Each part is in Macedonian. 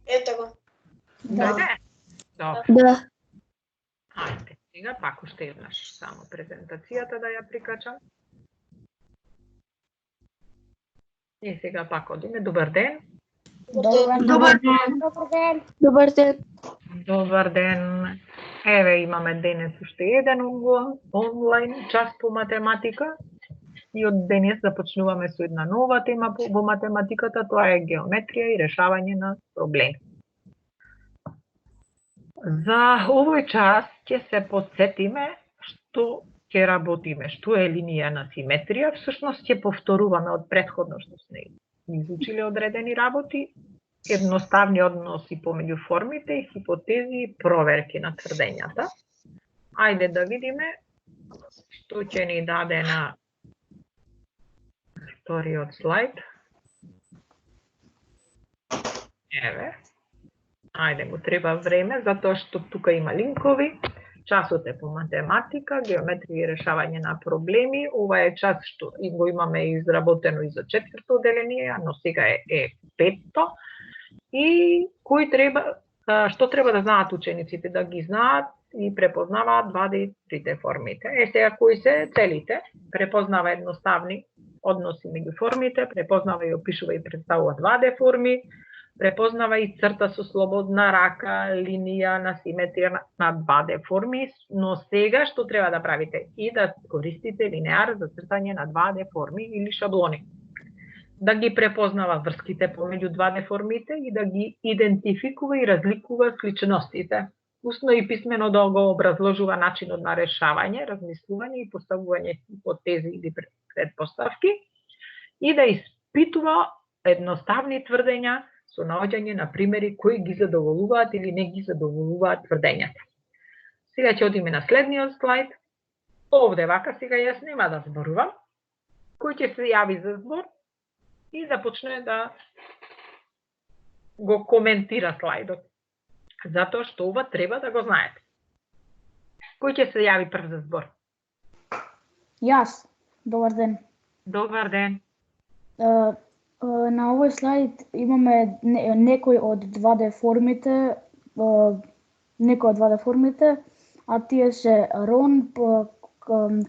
Ето го. Да. Добро. Да. Ајде, сега пак уште еднаш само презентацијата да ја прикачам. И сега пак одиме. Добар ден. Добар ден. Добар ден. Добар ден. Добар ден. Еве имаме денес уште еден онлайн час по математика. И од денес започнуваме со една нова тема во математиката, тоа е геометрија и решавање на проблеми. За овој час ќе се подсетиме што ќе работиме, што е линија на симетрија, всушност ќе повторуваме од претходно што сме изучиле одредени работи, едноставни односи помеѓу формите и хипотези и проверки на тврдењата. Ајде да видиме што ќе ни даде на вториот слайд. Еве. Ајде, му треба време, затоа што тука има линкови. Часот е по математика, геометрија и решавање на проблеми. Ова е час што го имаме изработено и за 4-то одделение, но сега е 5-то. И што треба да знаат учениците? Да ги знаат и препознаваат 2D и 3D формите. Сега кои се целите? Препознава едноставни односи меѓу формите, препознава и опишува и представува 2D форми, препознава и црта со слободна рака, линија на симетрија на 2D форми, но сега што треба да правите? И да користите линеар за цртање на 2D форми или шаблони. Да ги препознава врските помеѓу 2D формите и да ги идентификува и разликува сличностите. Устно и писмено да го образложува начинот на решавање, размислување и поставување хипотези или предпоставки и да испитува едноставни тврдења со наоѓање на примери кои ги задоволуваат или не ги задоволуваат тврдењата. Сега ќе одиме на следниот слайд. Овде вака сега јас нема да зборувам. Кој ќе се јави за збор и започне да го коментира слайдот. Затоа што ова треба да го знаете. Кој ќе се јави прв за збор? Јас. Добар ден. Добар ден. На овој слайд имаме некои од 2D формите, а тие се ромб,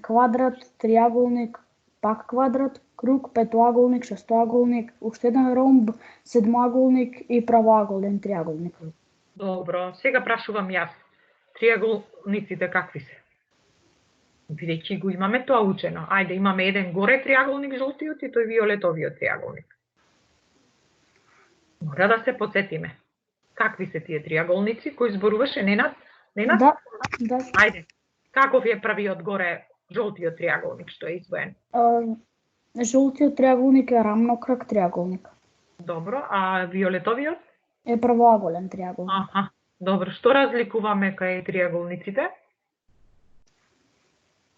квадрат, триаголник, пак квадрат, круг, петоаголник, шестоаголник, уште еден ромб, седмоаголник и правоаголен триаголник. Добро, сега прашувам јас. Триаголниците какви се? Бидејќи го имаме тоа учено. Ајде, имаме еден горе триаголник жолтиот и тој виолетовиот триаголник. Мора да се подсетиме. Какви се тие триаголници? Кој зборуваше? Ненад? Да. Ајде, каков е првиот горе жолтиот триаголник што е избоен? Жолтиот триаголник е рамнокръг триаголник. Добро, а виолетовиот? Е правоаголен триаголник. Аха, добро. Што разликуваме кај триаголниците?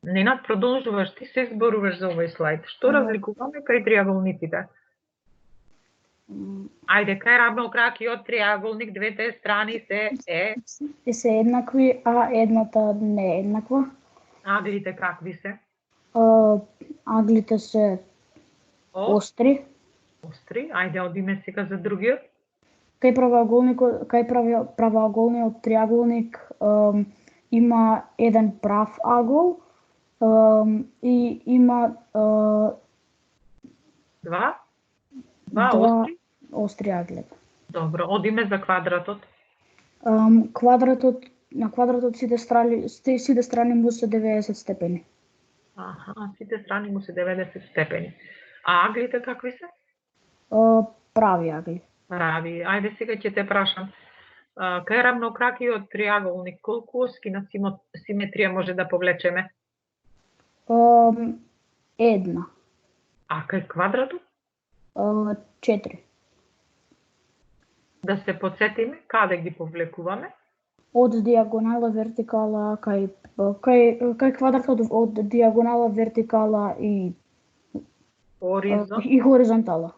Ненад, продолжуваш, ти се зборуваш за овој слайд. Што разликуваме кај триаголниците? Ајде, кај рамнокракиот триаголник двете страни се еднакви, а едната не е еднаква. Аглите какви се? Аглите се остри. Остри, ајде одиме сега за другиот. Кај правоаголниот триаголник има еден прав агол и има два остри агли. Добро, одиме за квадратот. На квадратот сите страни му се 90 степени. Аха, сите страни му се 90 степени. А аглите какви се? Прави агли. Прави. Ајде сега ќе те прашам. Кај рамнокракиот триаголник колку оски на симетрија може да повлечеме? Една. А кај квадратот? 4. Да се подсетиме каде ги повлекуваме? Од диагонала, вертикала, кај квадратот од диагонала, вертикала и хоризонтала.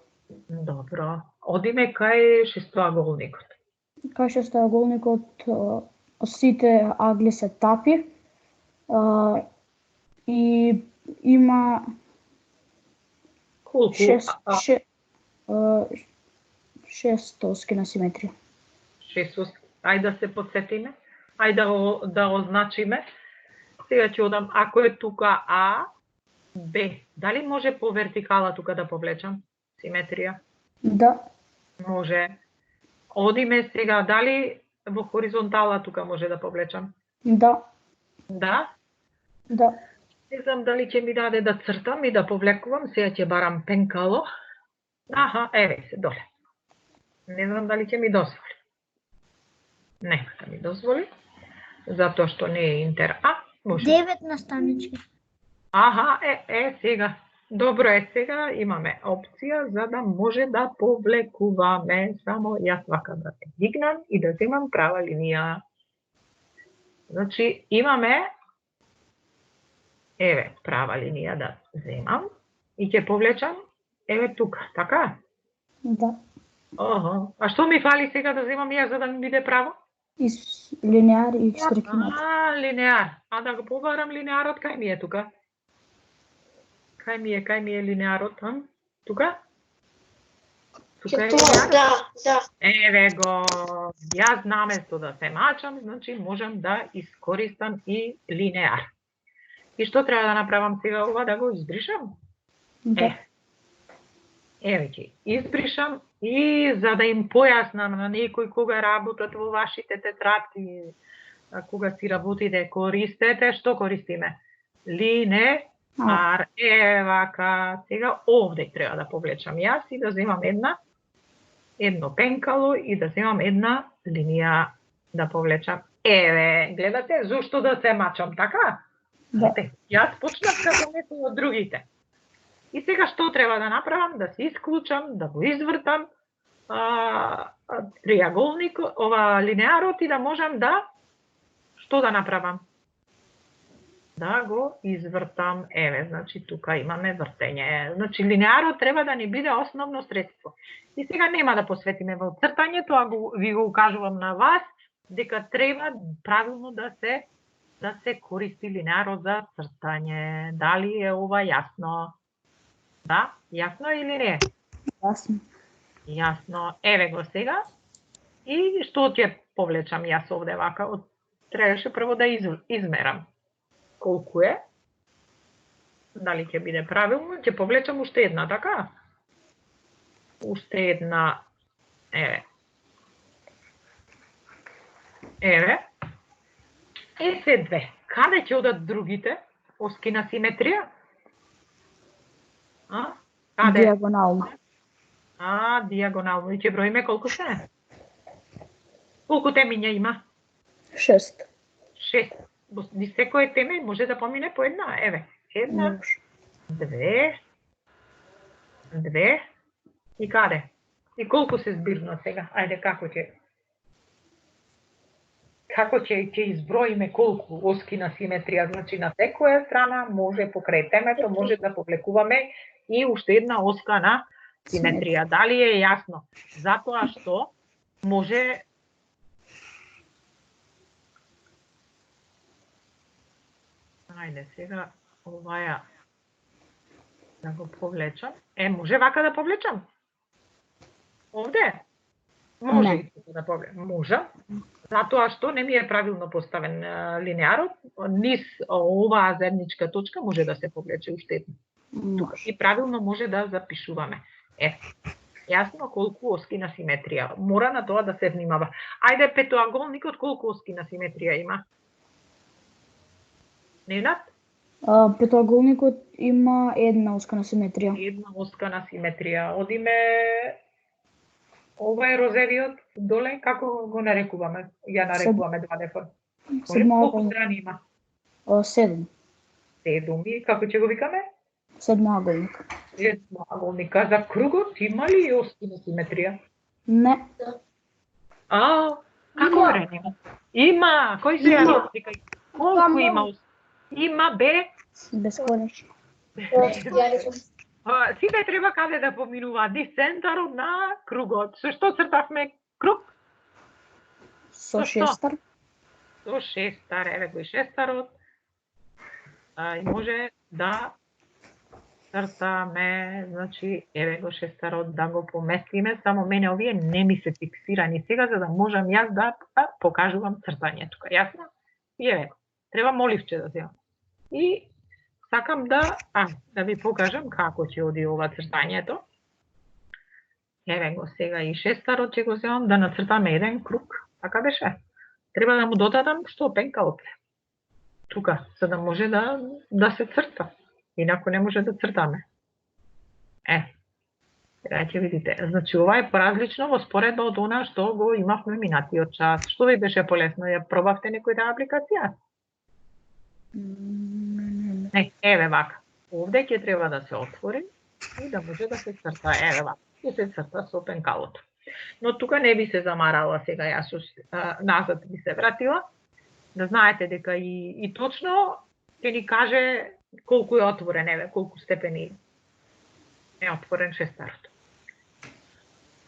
Добро. Одиме кај шестоаголникот. Кај шестоаголникот сите агли се тапи и има колку? 6 оски на симетрија. 6 оски. Ајде да се подсетиме, ајде да означиме. Сега ќе одам, ако е тука А, Б, дали може по вертикала тука да повлечам? Симетрија? Да. Може. Одиме сега, дали во хоризонтала тука може да повлечам? Да. Да? Да. Не знам дали ќе ми даде да цртам и да повлекувам, сега ќе барам пенкало. Аха, еве се, доле. Не знам дали ќе ми дозволи. Нема да ми дозволи, затоа што не е Интер А. Може. 9 наставнички. Аха, сега. Добро е, сега имаме опција за да може да повлекуваме. Само јас вака да се дигнам и да земам права линија. Значи, имаме, еве, права линија да земам и ќе повлечам, еве тука, така? Да. Охо. А што ми фали сега да земам јас за да ми биде право? Линеар и стрикинат. Линеар. А да го побарам линеарот, кај ми е тука? Кај ми е линеарот, тука? Тука е линеар? Да. Еве го. Јас наместо да се мачам, значи можам да искористам и линеар. И што треба да направам сега ова, да го избришам? Да. Еве ќе избришам и за да им појаснам на некој кога работат во вашите тетрадки, кога си работите, користете, што користиме? Линеар. Вака. Сега овде треба да повлечам јас и да земам едно пенкало и да земам една линија да повлечам. Еве, гледате зошто да се мачам, така? Да. Јас почнав како некој од другите. И сега што треба да направам? Да се исклучам, да го извртам триаголник, ова линеарот и да можам да што да направам? Да го извртам. Еве, значи тука имаме вртење. Значи линеарот треба да ни биде основно средство. И сега нема да посветиме во цртањето, а ви го укажувам на вас дека треба правилно да се користи линеарот за цртање. Дали е ова јасно? Да, јасно или не? Јасно. Јасно. Еве го сега. И што ќе повлечам јас овде вака? Требаше прво да измерам колку е. Дали ќе биде правилно? Ќе повлечам уште една, така? Уште една. Еве. Еве. И се две. Каде ќе одат другите оски на симетрија? Каде? Диагонално. Диагонално. И ќе броиме колку се? Колку темиња има? 6. 6. Ни секој теме може да помине по една. Еве. Една, две. И каде? И колку се збирно сега? Ајде, како ќе изброиме колку оски на симетрија, значи на секоја страна може покрај темето може да повлекуваме и уште една оска на симетрија. Дали е јасно? Затоа што може ајде сега оваја да го повлечам. Може вака да повлечам? Овде? Може и да повлечам. Може. Затоа што не ми е правилно поставен линеарот, низ оваа заедничка точка може да се повлече уште една. И правилно може да запишуваме. Јасно колку оски на симетрија. Мора на тоа да се внимава. Ајде, петоаголникот колку оски на симетрија има? Ненад? Петоаголникот има една оска на симетрија. Една оска на симетрија. Одиме ова е розевиот доле, како го нарекуваме? Ја нарекуваме 2D. Колку страни има? 7. 7. И како ќе го викаме? Седмоаголник. Седмоаголник. А за кругот има ли оски на симетрија? Не. Како е? Има. Кој се ја вика? Колку има оски? Има бесконечно. Сите треба каде да поминуваат? Низ центарот на кругот. Со што цртавме круг? Со шестар. Со шестар, еве го и шестарот. И може да цртаме, значи, еве го шестарот да го поместиме, само мене овие не ми се фиксирани сега, за да можам јас да покажувам цртање тука, јасно? И еве го, треба моливче да земам. И сакам да ви покажам како ќе оди ова цртањето. Еве го сега и шестарот ќе го земам да нацртаме еден круг, така беше. Треба да му додадам стопенка од тука, за да може да се црта. Инаку не може да цртаме. Сега ќе видите. Значи, ова е поразлично во споредба од она што го имавме минатиот час. Што ви беше полесно? Ја пробавте некој таа апликација? Не, еве вака. Овде ќе треба да се отвори и да може да се црта. Еве вака. Ќе се црта со пенкалото. Но тука не би се замарала сега, јас назад би се вратила. Да знаете дека и точно ќе ни каже колку е отворен, еве, колку степени е отворен шестарот.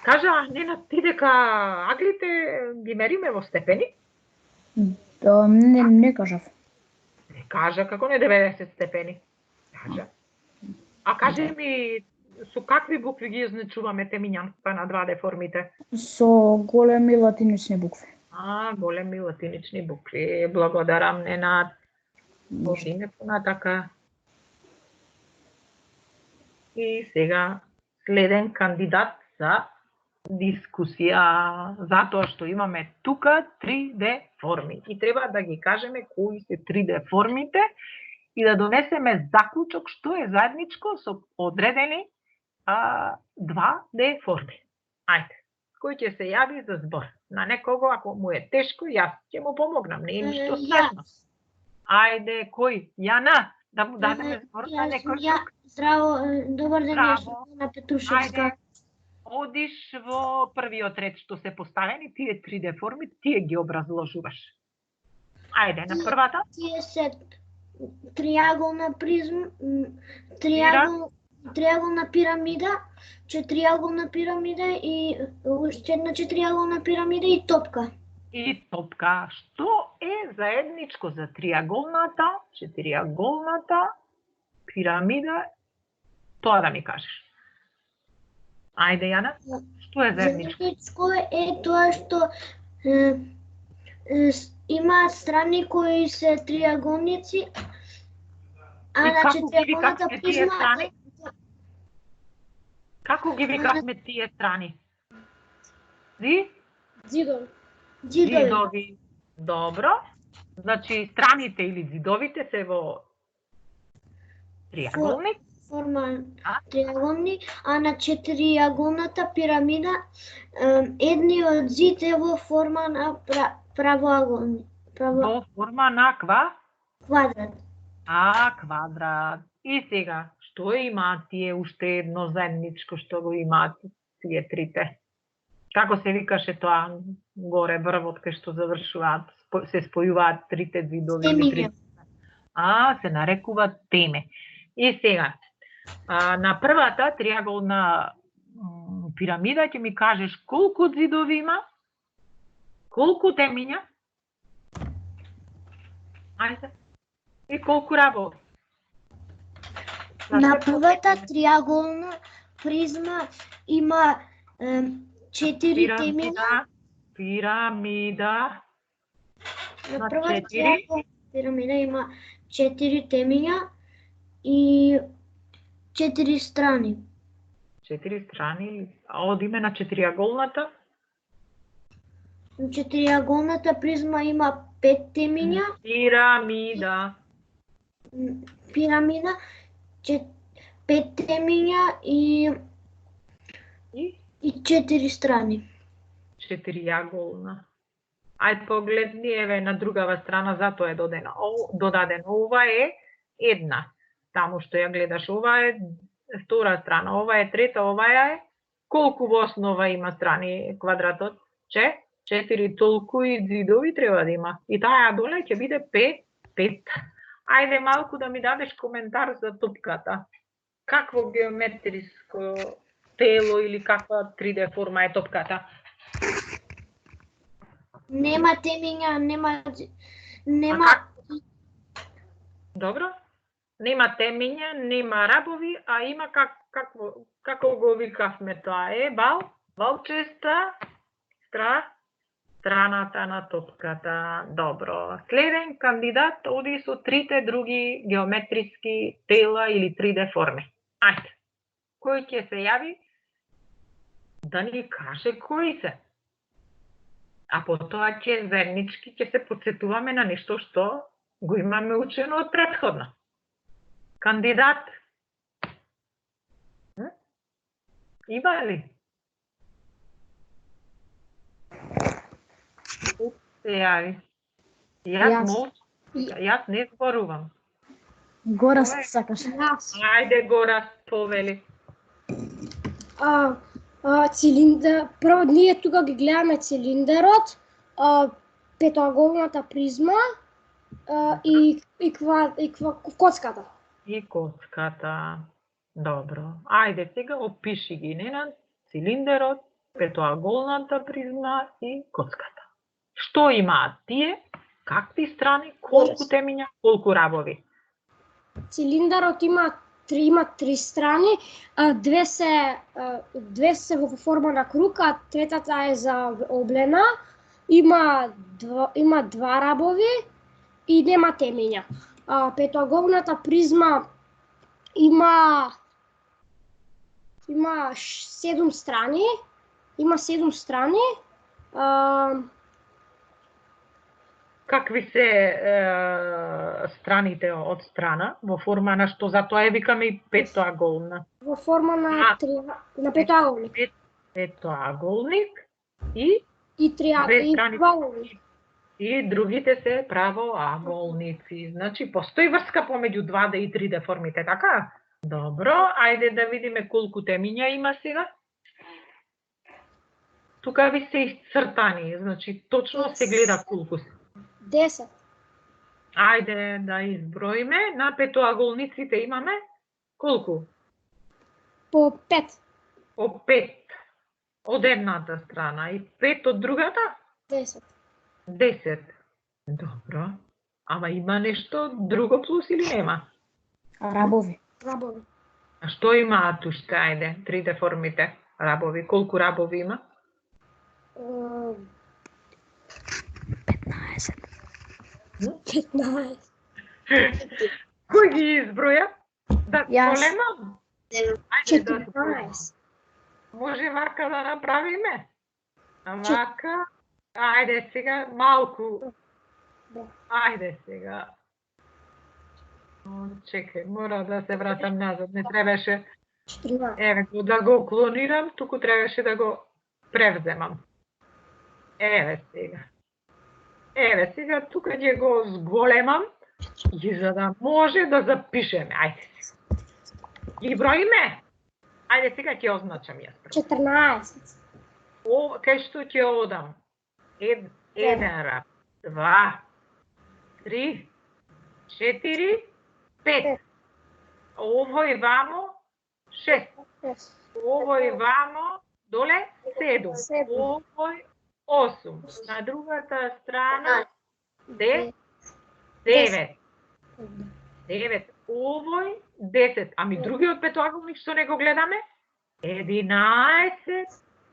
Кажа, Ненад, ти дека аглите ги мериме во степени? Да, не кажав. Не кажа, како не 90 степени? Кажа. А кажи ми, со какви букви ги означуваме темињанства на 2D формите? Со големи латинични букви. Големи латинични букви. Благодарам, Ненад. Одиме понатака. И сега следен кандидат за дискусија, затоа што имаме тука 3D форми. И треба да ги кажеме кои се 3D формите и да донесеме заклучок што е заедничко со одредени 2D форми. Ајде, кој ќе се јави за збор? На некого, ако му е тешко, јас ќе му помогнам, не е ништо страшно. Ајде, кој? Јана, да му дадеме збор на некој друг. Здраво, добар ден, јас сум на Петрушевска. Одиш во првиот ред што се поставени, тие 3D форми, тие ги образложуваш. Ајде, на првата. Тие се триаголна призма, триаголна пирамида, четириаголна пирамида и уште една четириаголна пирамида и топка. И топка. Што е заедничко за триаголната, четириаголната пирамида? Тоа да ми кажеш. Ајде, Јана, што е заедничко? Заедничко е тоа што има страни кои се триаголници, а на четириаголната призма Како ги викавме тие страни? Зидови. Добро. Значи, страните или зидовите се во триаголник. Форма триаголни, а на четириаголната пирамида едниот зид е во форма на правоаголни. Во форма на квадрат. Квадрат. И сега, што имаат тие уште едно заедничко што го имаат тие трите? Како се викаше тоа горе врвот кај што завршуваат, се спојуваат трите зидови? Темиња. Се нарекуваат теме. И сега, на првата триаголна пирамида ќе ми кажеш колку зидови има? Колку темиња? Ајде. И колку работи? На првата триаголна призма има 4 темиња. Пирамида. На првата триаголна пирамида има 4 темиња и 4 страни. 4 страни. А одиме на четириаголната? Четириаголната призма има 5 темиња. Пирамида 5 темиња и 4 страни. Четириаголна. Ајде погледни, еве на другава страна, затоа е додадено. Ова е една. Таму што ја гледаш, ова е втора страна, ова е трета, ова е колку во основа има страни квадратот? 4, толку и зидови треба да има. И таа доле ќе биде 5. Ајде малку да ми дадеш коментар за топката. Какво геометриско тело или каква 3D форма е топката? Нема темиња, нема. Добро. нема темиња, нема рабови, а има како го викавме тоа е балчеста страната на топката. Добро. Следен кандидат оди со трите други геометриски тела или 3D форми. Ајде. Кој ќе се јави да ни каже кои се? А потоа ќе заеднички ќе се подсетуваме на нешто што го имаме учено од претходно. Кандидат. Има ли? Се јави. Јас не зборувам. Горас сакаш. Ајде, Горас, повели. Цилиндер, прво ние тука ги гледаме цилиндерот, петоаголната призма и коцката. И коцката. Добро. Ајде сега опиши ги, Ненад, цилиндерот, петоаголната призма и коцката. Што имаат тие? Какви страни? Колку темиња? Колку рабови? Цилиндерот има три страни, две се во форма на круг, а третата е за облена. Има два рабови и нема темиња. Петоаголната призма има 7 страни. Какви се страните од страна, во форма на што, затоа ја викаме и петоаголна. Во форма на петоаголник. Петоаголник и триаголник. И другите се правоаголници. Значи, постои врска помеѓу 2D и 3D формите, така? Добро, ајде да видиме колку темиња има сега. Тука ви се исцртани, значи точно се гледа колку се. 10. Ајде да изброиме. На петоаголниците имаме колку? По 5. По 5 од едната страна и 5 од другата? 10. 10. Добро. Ама има нешто друго плюс или нема? Рабови. А што имаат уште, ајде, 3D формите? Рабови. Колку рабови има? 15. Кој ги изброја? Да големам? 14. Може вака да направиме? Вака. Ајде сега малку. Ајде сега. Чекај, мора да се вратам назад. Не требаше. 14. Еве го да го клонирам, туку требаше да го превземам. Еве сега тука ќе го зголемам и за да може да запишеме. Ајде. Ги броиме? Ајде сега ќе означам јас. 14. Кај што ќе одам? 1 раб, 2, 3, 4, 5. Овој вамо 6. Овој вамо доле 7. Овој 8. На другата страна 9. 9. Овој 10. Ами другиот петоаголник што не го гледаме? 11,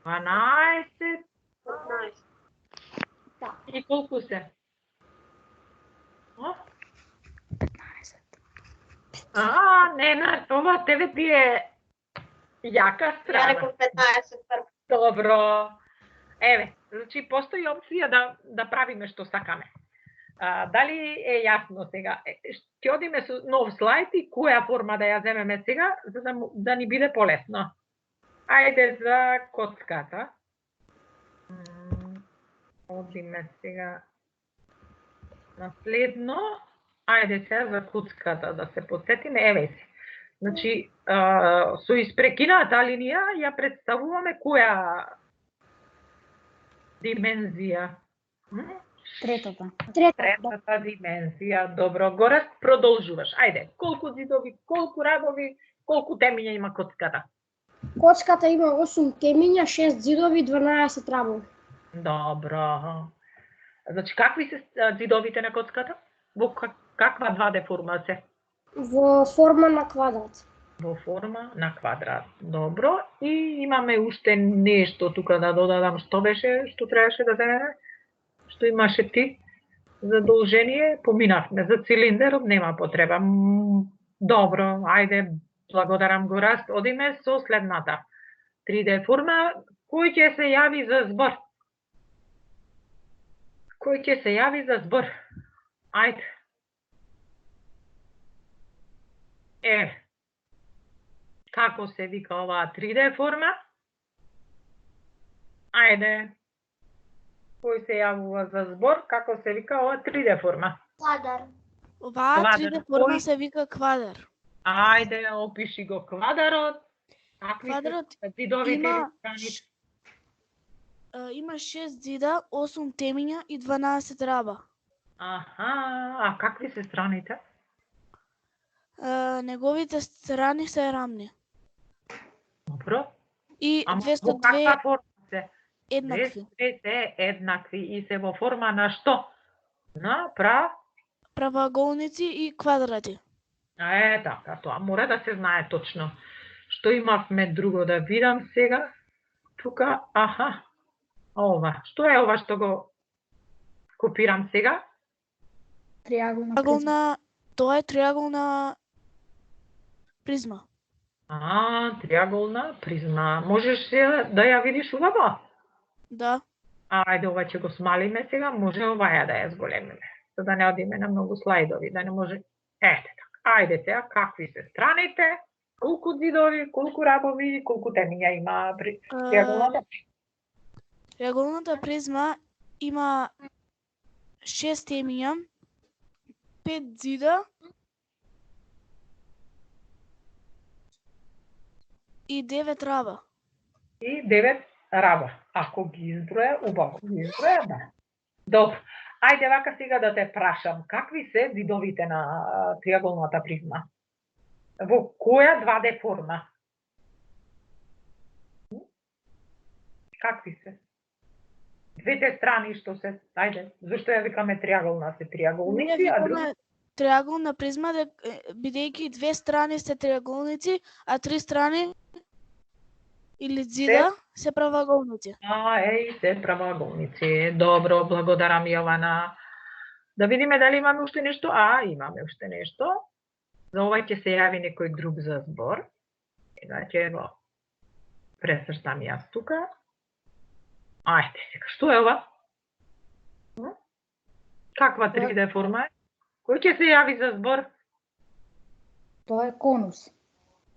12, 15. И колку се? 15. Нена, ова тебе ти е јака страна. Ја реков 15. Добро. Еве, значи постои опција да правиме што сакаме. Дали е јасно сега? Ќе одиме со нов слайд и која форма да ја земеме сега, за да ни биде полесно. Ајде за коцката. Одиме сега наследно. Ајде сега за коцката да се подсетиме. Еве се. Значи, со испрекината линија ја представуваме која димензија? Третата. Третата димензија. Добро, Горас, продолжуваш. Ајде, колку зидови, колку рабови, колку темиња има коцката? Коцката има 8 темиња, 6 зидови, 12 рабови. Добро. Значи, какви се зидовите на коцката? Во каква 2D форма се? Во форма на квадрат. Во форма на квадрат. Добро. И имаме уште нешто тука да додадам. Што беше, што требаше да земеме? Што имаше ти? Задолжение, поминавме за цилиндерот, нема потреба. Добро, ајде, благодарам го Раст. Одиме со следната. 3D форма, кој ќе се јави за збор? Кој ќе се јави за збор? Ајде. Како се вика оваа 3D форма? Ајде. Кој се јавува за збор? Како се вика оваа 3D форма? Квадар. Оваа Квадар. 3D форма Кој? се вика квадар. Ајде, опиши го квадарот. Какви Квадарот се зидовите има или страните? има 6 зида, 8 темиња и 12 раба. Аха, а какви се страните? Неговите страни се рамни Добро. и Ама во 202 каква форма се? еднакви. Две се еднакви и се во форма на што? На Правоаголници и квадрати. така, тоа мора да се знае точно. Што имавме друго да видам сега? Тука, аха. Ова. Што е ова што го копирам сега? Триаголна призма. Триаголна, тоа е триаголна призма. Триаголна призма. Можеш сега да ја видиш убаво? Да. Ајде, ова ќе го смалиме сега, може оваја да ја зголемиме. За да не одиме на многу слайдови, да не може... Ете така. Ајде сега, какви се страните, колку зидови, колку рабови, колку темиња има при триаголната? Триаголната призма има 6 темиња, 5 зида и 9 раба. И 9 раба. Ако ги изброја, убаво ги изброја, да. Добро. Ајде вака сега да те прашам, какви се зидовите на триаголната призма? Во која 2D форма? Какви се? Двете страни што се, ајде, зашто ја викаме триаголна, се Ние триаголници, а други викаме триаголна призма бидејќи две страни се триаголници, а три страни или зида се правоаголници. се правоаголници. Добро, благодарам Јована. Да видиме дали имаме уште нешто. Имаме уште нешто. За ова ќе се јави некој друг за збор. Сега ќе го пресртам јас тука. Ајде сега, што е ова? Каква 3D форма е? Кој ќе се јави за збор? Тоа е конус.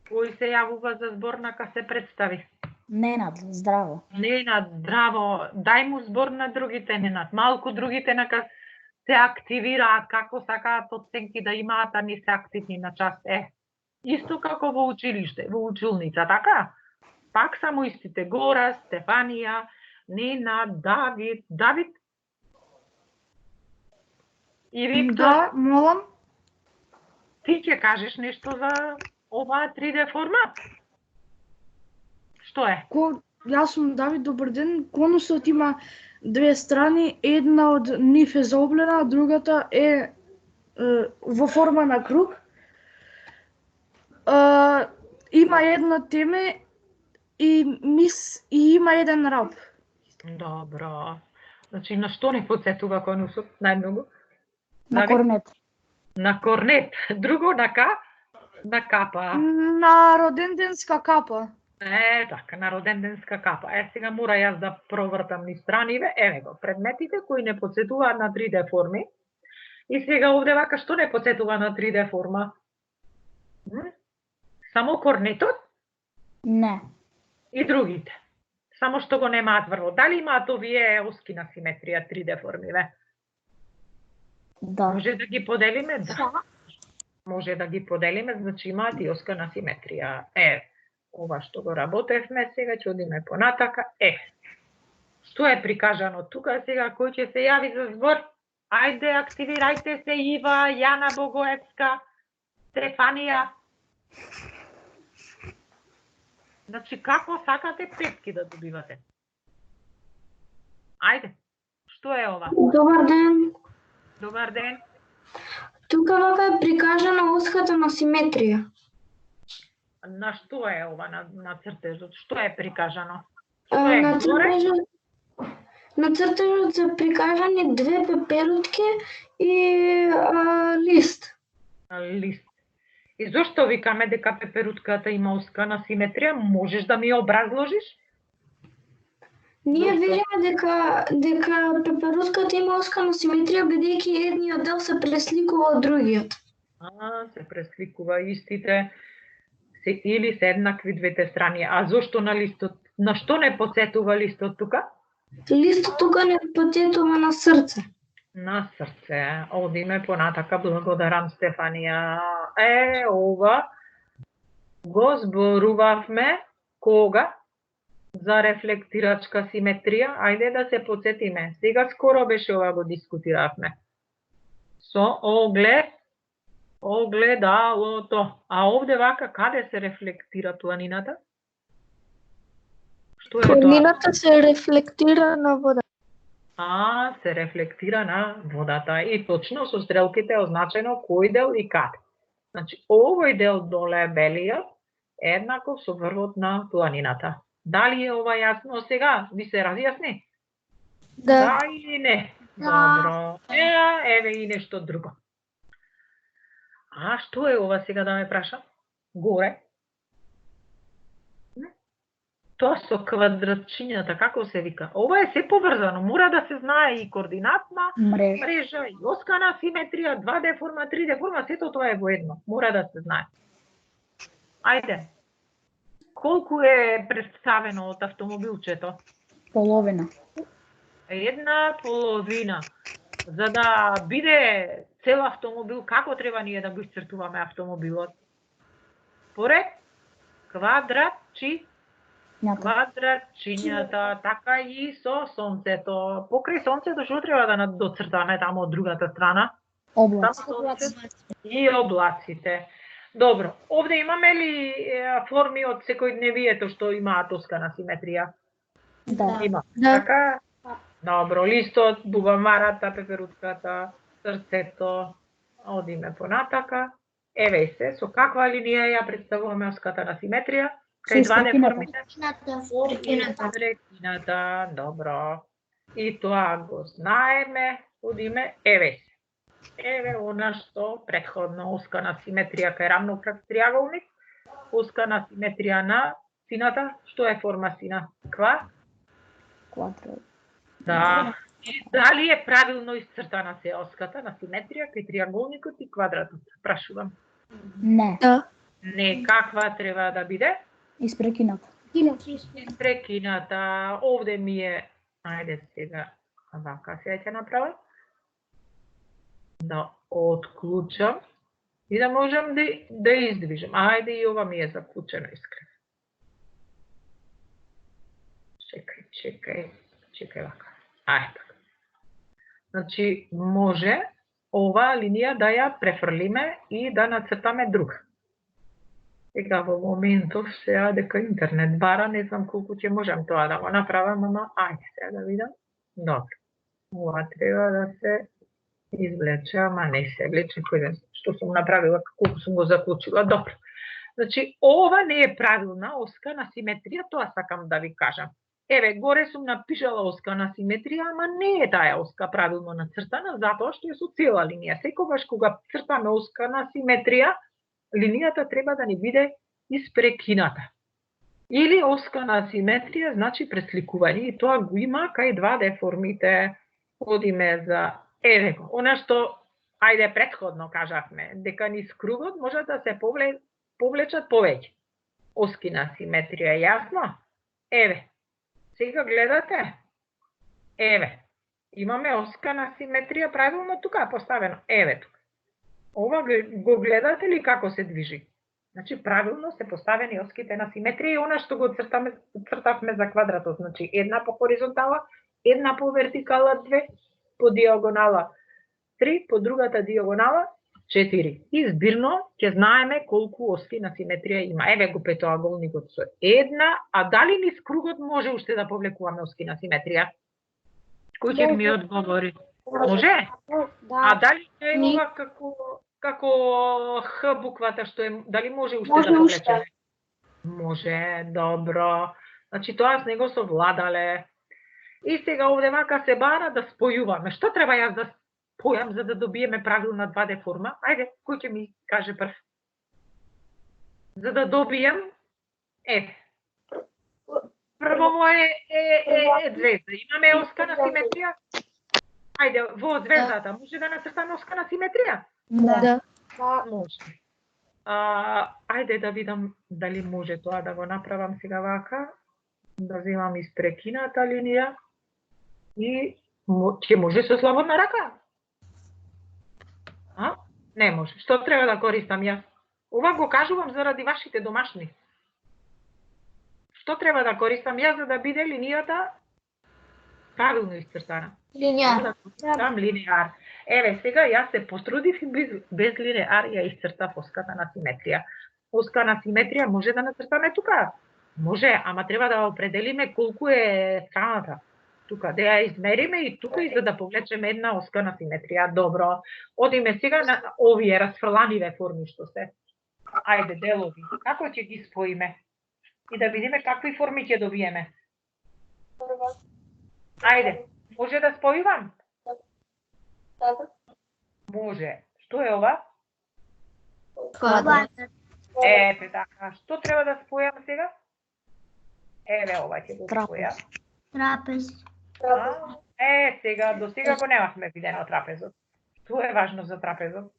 Кој се јавува за збор, нака се представи? Ненад, здраво. Ненад, здраво, дај му збор на другите, Ненад. Малку другите нака се активираат како сакаат оценки да имаат, а не се активни на час. Исто како во училиште, во училница, така? Пак само истите. Гора, Стефанија, Ненад, Давид и Виктор. Да, молам. Ти ќе кажеш нешто за оваа 3D форма? Што е? Јас сум Давид, добар ден. Конусот има две страни, една од нив е заоблена, а другата е во форма на круг. Има едно теме и има еден раб. Добро. Значи, на што не подсетува конусот најмногу? На корнет. На корнет. Друго на капа. На роденденска капа. Така, на роденденска капа. Сега мора јас да провртам ни страниве. Еве го, предметите кои не подсетуваат на 3D форми. И сега овде вака, што не подсетува на 3D форма? Само корнетот? Не. И другите. Само што го немаат врво. Дали имаат овие оски на симетрија 3D формиве? Да. Може да ги поделиме? Да. Може да ги поделиме, значи имаат и оска на симетрија. Ова што го работевме, сега ќе одиме понатака. Што е прикажано тука сега, кој ќе се јави за збор? Ајде, активирајте се, Ива, Јана Богоевска, Стефанија. Значи, како сакате петки да добивате? Ајде, што е ова? Добар ден. Добар ден. Тука вака е прикажана оската на симетрија. На што е ова на цртежот? Што е прикажано? Што е На горе? цртежот се прикажани две пеперутки и лист. Лист. И зошто викаме дека пеперутката има оскана симетрија? Можеш да ми образложиш? Ние Зошто? велиме дека пеперутката има оскана симетрија бидејќи едниот дел се пресликува од другиот. Се пресликува истите се или се еднакви двете страни. А зошто на листот? На што не потсетува листот тука? Листот тука не потетува на срце. На срце. Одиме понатака. Благодарам, Стефанија. Ова го зборувавме кога? За рефлектирачка симетрија. Ајде да се потсетиме. Сега скоро беше ова го дискутиравме. Со огледалото. А овде вака каде се рефлектира планината? Што е тоа? Планината се рефлектира на вода. Се рефлектира на водата. И точно со стрелките е означено кој дел и каде. Значи, овој дел доле белиот е еднаков со врвот на планината. Дали е ова јасно сега? Ви се разјасни? Да или не? Добро. Еве и нешто друго. А што е ова сега да ме прашам? Горе? Тоа со квадратчињата, како се вика? Ова е се поврзано, мора да се знае и координатна мрежа, и оскана симетрија, 2D форма, 3D форма, сето тоа е во едно. Мора да се знае. Ајде. Колку е представено од автомобилчето? Половина. Една половина. За да биде цел автомобил, како треба ние да го исцртуваме автомобилот? Поред квадратчињата, така и со сонцето. Покрај сонцето што треба да доцртаме тамо од другата страна? Облаци. И облаците. Добро, овде имаме ли форми од секојдневието што имаат оскана симетрија? Да. Има. Да. Така? Добро, листот, бубамарата, пеперутката, срцето, одиме понатака. Еве се, со каква линија ја представуваме оската на симетрија? Кај 2D формите? Стрекината, добро. И тоа го знаеме, одиме, еве се. Еве она што претходно оскана симетрија кај рамнокраг триаголник, оскана симетрија на сината, што е форма сина? Квадрат. Да. Дали е правилно исцртана се оската на симетрија кај триаголникот и квадратот? Прашувам. Не. Не, каква треба да биде? Испрекината. Испрекината. Овде ми е, ајде сега, вака се ќе направам. Да отклучам и да можам да издвижам. Ајде и ова ми е заклучено искрено. Чекај вака. Ајде така. Значи, може ова линија да ја префрлиме и да нацртаме друга. Сега во моментов сега дека интернет бара, не знам колку ќе можам тоа да го направам, ама ајде сега да видам. Добро. Ова треба да се извлече, ама не се влече, кој ден што сум направила, колку сум го заклучила. Добро. Значи, ова не е правилна оскана симетрија, тоа сакам да ви кажам. Еве, горе сум напишала оскана симетрија, ама не е таа оска правилно нацртана, затоа што е со цела линија. Секогаш кога цртаме оскана симетрија, линијата треба да ни биде испрекината. Или оскана симетрија значи пресликување, и тоа го има кај 2D формите. Одиме за еве го, она што ајде претходно кажавме, дека низ кругот може да се повлечат повеќе оски на симетрија, јасно? Еве. Сега гледате? Еве. Имаме оска на симетрија правилно тука поставено. Еве тука. Ова го гледате ли како се движи? Значи правилно се поставени оските на симетрија и она што го цртавме за квадратот. Значи една по хоризонтала, една по вертикала, 2, по диагонала 3, по другата диагонала 4. И збирно ќе знаеме колку оски на симетрија има. Еве го петоаголникот со една, а дали низ кругот може уште да повлекуваме оски на симетрија? Кој ќе ми одговори? Може? А Да. дали е ова како Х буквата што е, дали може уште Може да уште. повлечеме? Може, добро. Значи тоа с него совладале. И сега овде вака се бара да спојуваме. Што треба јас да спојам за да добиеме правилна 2D форма? Ајде, кој ќе ми каже прв? За да добием, прво му е звезда. Имаме оскана симетрија? Ајде, во звездата може да нацртаме оскана симетрија? Да. Може. Ајде да видам дали може тоа да го направам сега вака. Да земам испрекината линија. И ќе може со слободна рака? Не може. Што треба да користам јас? Ова го кажувам заради вашите домашни. Што треба да користам јас за да биде линијата правилно iscrtana? Линеар. Там линеар. Еве, сега јас се потрудив и без линеар ја iscrtав оската на симетрија. Оска на симетрија може да нацртаме тука? Може, ама треба да определиме колку е страната. Тука, да ја измериме и тука и за да повлечеме една оска на симетрија. Добро. Одиме сега на овие расфрланиве форми што се. Ајде, делови. Како ќе ги споиме? И да видиме какви форми ќе добиеме. Ајде, може да спојувам? Може. Што е ова? Квадрат. Ете така. Што треба да спојам сега? Еве ова ќе го спојам. Трапез. Сега, до сега го немавме видено трапезот. Што е важно за трапезот?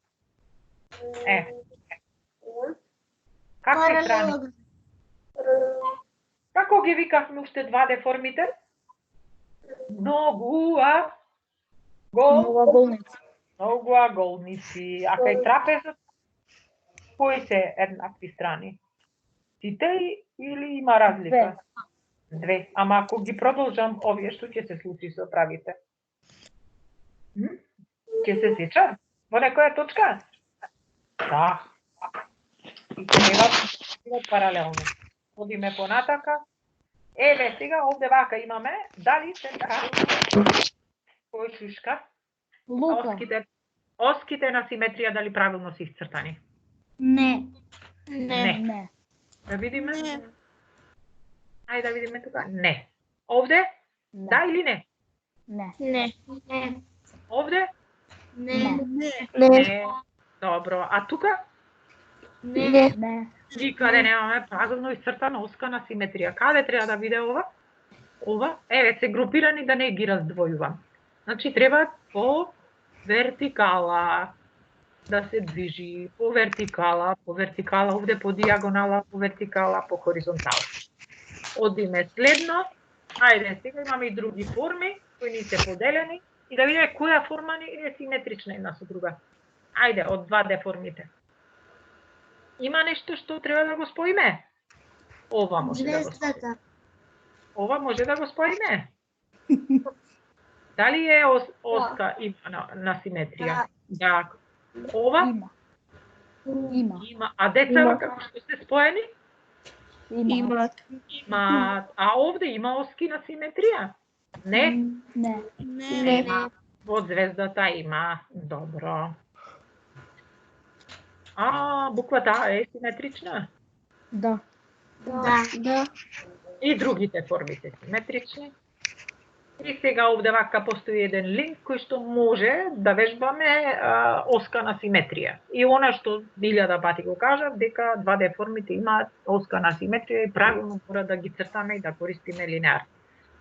Какви страни? Како ги викавме уште 2D формите? Многу аголници. А кај трапезот, кои се еднакви страни? Сите или има разлика? Две. Ама ако ги продолжам овие, што ќе се случи со правите? Ќе се сеча? Во некоја точка? Да. И треба паралелно. Одиме понатака. Еве, сега овде вака имаме, дали се така? Кој шушка? Лука. Оските на симетрија дали правилно се iscrtани? Не. Не. Да видиме? Ајде да видиме тука. Не. Овде? Да или не? Не. Овде? Не. Не. Добро. А тука? Не. Никаде немаме правилно iscrtana оска на симетрија. Каде треба да биде ова? Ова? Еве, се групирани да не ги раздвојувам. Значи треба по вертикала да се движи, по вертикала, овде по диагонала, по вертикала, по хоризонтала. Одиме следно. Ајде, сега имаме и други форми кои ни се поделени и да видиме која форма ни е симетрична една со друга. Ајде, од 2D формите. Има нешто што треба да го споиме? Ова може да го споиме. Звездата. Ова може да го споиме? Дали е оска има на симетрија? Да. Ова? Има. А деца како што се споени? Има. А овде има оски на симетрија? Не? Не. Во звездата има. Добро. Буквата А е симетрична? Да. И другите форми се симетрични. И сега овде вака постои еден линк кој што може да вежбаме оска на симетрија. И она што 1000 пати го кажав, дека 2D формите имаат оска на симетрија и правилно мора да ги цртаме и да користиме линеар.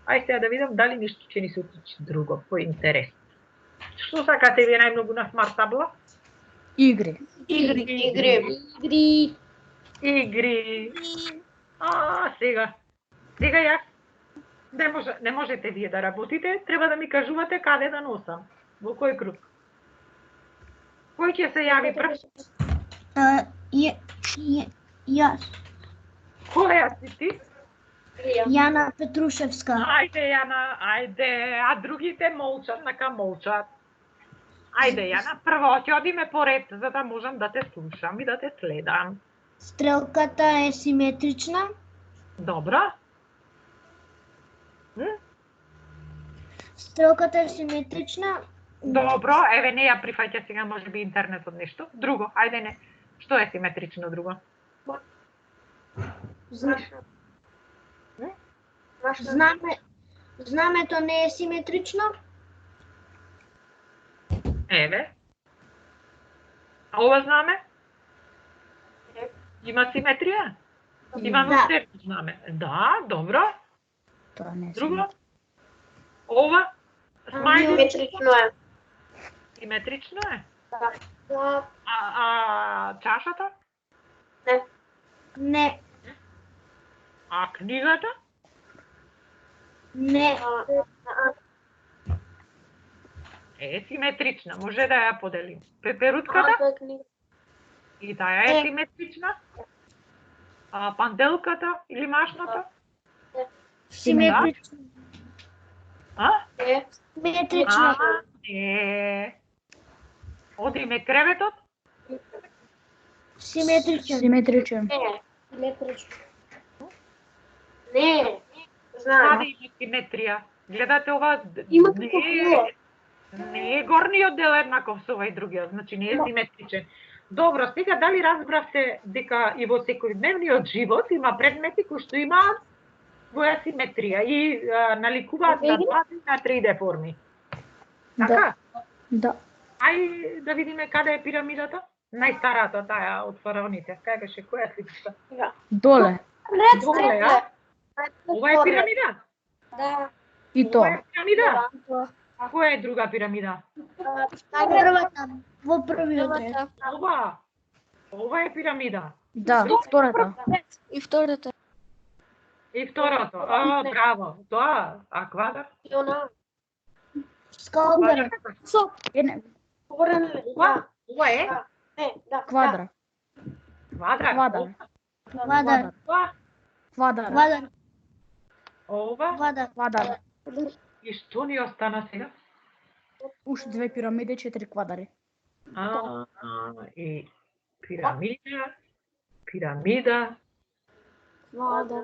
Ајде сега да видам дали нешто ќе ни се уточи друго, поинтересно. Што сакате вие најмногу на смарт табла? Игри. Сега јас не можете вие да работите, треба да ми кажувате каде да носам, во кој круг. Кој ќе се јави прв? Јас. Која си ти? Јана Петрушевска. Ајде, Јана, ајде, а другите молчат, нека молчат. Ајде, Јана, прво ќе одиме по ред, за да можам да те слушам и да те следам. Стрелката е симетрична. Добро. Стрелката е симетрична. Добро, еве не ја прифаќа сега можеби интернетот нешто. Друго, ајде не. Што е симетрично друго? Знамето не е симетрично? Еве. А ова знаме? Има симетрија? Има Да. уште знаме. Да, добро. Тоа не е Друго? Ова? Смајле? Симетрично е. Симетрично е? Да. А чашата? Не. А книгата? Не. Е симетрична, може да ја поделим. Пеперутката? Тоа е книга. И таа е симетрична? А панделката или машната? Симетрично. А? Е. Симетрично. Не. Одиме креветот? Симетрично. Симетричен. Не. Симетрично. Не. Знаем. Каде има симетрија? Гледате ова? Има Не како е- кула. Не е горниот дел еднаков со овој другиот, значи не е симетричен. Добро, сега дали разбравте дека и во секојдневниот живот има предмети кои што имаат своја симетрија и наликуваат на 2D и на 3D форми? Така? Да. Ај да видиме каде е пирамидата? Најстарата таа од фараоните. Кај беше која сликата? Доле. Доле, а? Ова е пирамида? Да. И Ова тоа. е пирамида? А која е друга пирамида? Првата. Во првиот ред. Ова. Ова е пирамида. Да, втората. И втората. И второто. Браво. Тоа, а квадар? И она. Скалдер. Едне Говорен ли? Ова? Ова е Не, да. квадра. квадрат. Квадар. Квадар. Ова? Квадар. Квадар. Ова? Квадар. Квадар. И што ни остана сега? Уште 2 пирамиди, 4 квадари. И пирамида, пирамида. Квадар.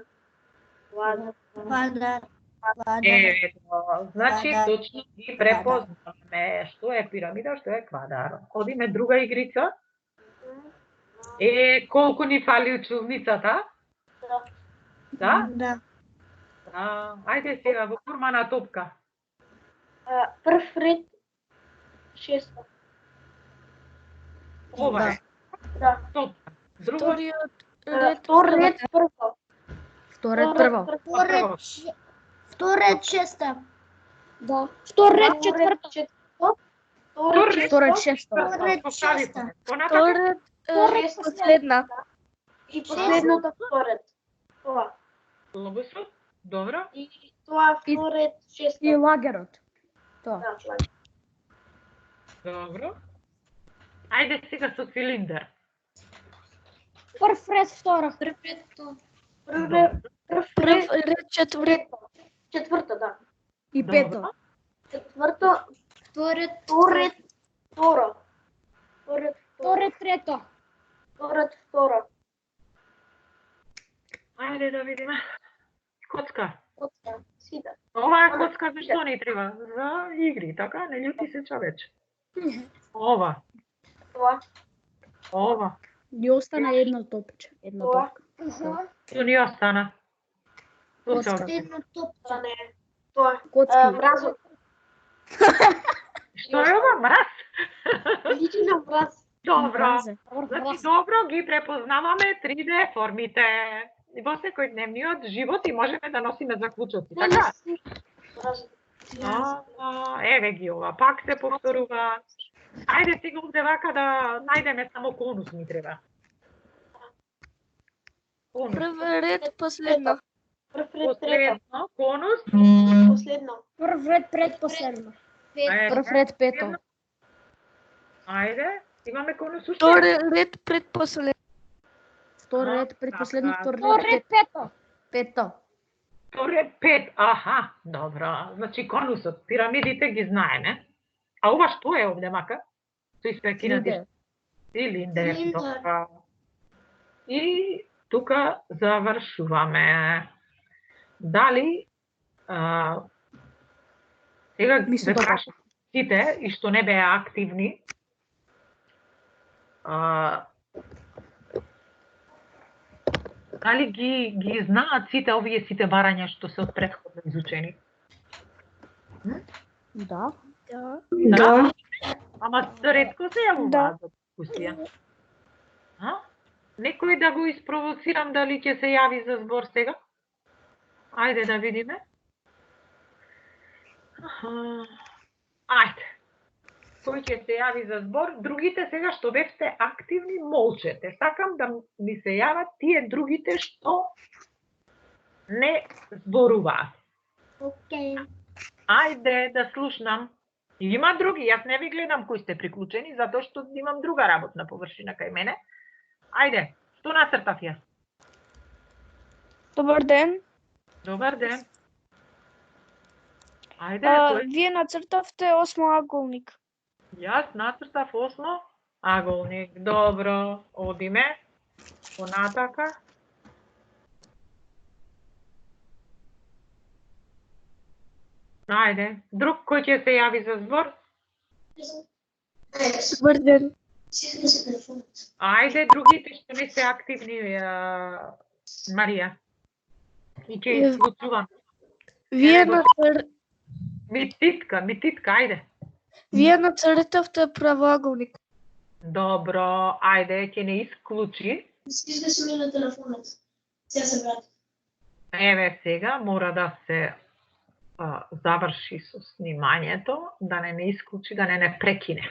Квадар. Квадар. Квадар. Ето, значи Квадар. точно ги препознаваме што е пирамида, што е квадар. Одиме друга игрица. Колку ни фали училницата? Да? Да. Ајде сега во форма на топка. Прв ред. 6. Ова е. Да. Топка. Друго? Вториот ред. Втор ред прво. Вториот прво. Вториот шеста. Да. Втор ред четврта. Вториот шесто. Вториот шеста. Понатака? Вториот последна. И последното вторет. Тоа. Лобусо? Добро. И тоа вторет И шесто. лагерот. Тоа. Да, Добро. Ајде сега со цилиндер. Прв ред втора. Прв Прв ред четврт. четврто, да. И пето. Четврто, Вториот. вторет, второ. Вторет, Втор ред трето. вторет, второ. Ајде да видиме. Коцка. Коцка, сида. Ова е коцка за што ни треба? За игри, така? Не љути се човече. Ова. Тоа, Ова. Ни остана едно топче. Едно Тоа. топка. Што ни остана? Што се Коцка. остана? Едно топ. тоа не е. Тоа. Коцки. Мразот. Што е ова? Мраз? Личи на мраз. Добро. Мразе. Значи, добро ги препознаваме 3D формите во секојдневниот живот и можеме да носиме заклучоци, така? Мразот. Еве ги ова, пак се повторува. Ајде сега овде вака да најдеме само конус ни треба. Конус. Прв ред последна. Прв ред трето. Последно, конус. Последно. Прв ред предпоследно. Прв ред пето. Ајде, имаме конус уште. Втори ред предпоследна. Втори ред предпоследно, втори Втор ред ред пето. пето. Втори ред 5. Аха, добро. Значи конусот, пирамидите ги знаеме. А ова што е овде мака? Тој спекинати Цилиндер. цилиндер. Цилиндер. Добро. И тука завршуваме. Дали сега Ми се ве прашам, сите и што не беа активни, дали ги знаат сите овие сите барања што се од претходно изучени? Да. Да. Ама ретко се јавуваат за дискусија. Некој да го испровоцирам дали ќе се јави за збор сега? Ајде да видиме. Ајде. Кој ќе се јави за збор? Другите сега што бевте активни, молчете. Сакам да ми се јават тие другите што не зборуваат. Океј. Ајде да слушнам. Има други, јас не ви гледам кои сте приклучени, затоа што имам друга работна површина кај мене. Ајде, што нацртав јас? Добар ден. Добар ден. Ајде, Вие нацртавте 8 аголник. Јас нацртав 8 аголник. Добро, одиме. Понатака. Ајде, друг кој ќе се јави за збор? Добар ден. Ајде, другите што не се активни, Марија. И ќе исклучувам. Мититка, ајде. Вие нацртавте правоаголник. Добро, ајде, ќе не исклучи. Изгасни ми на телефонот. Сега се врати. Еве сега мора да се заврши со снимањето, да не исклучи, да не прекине.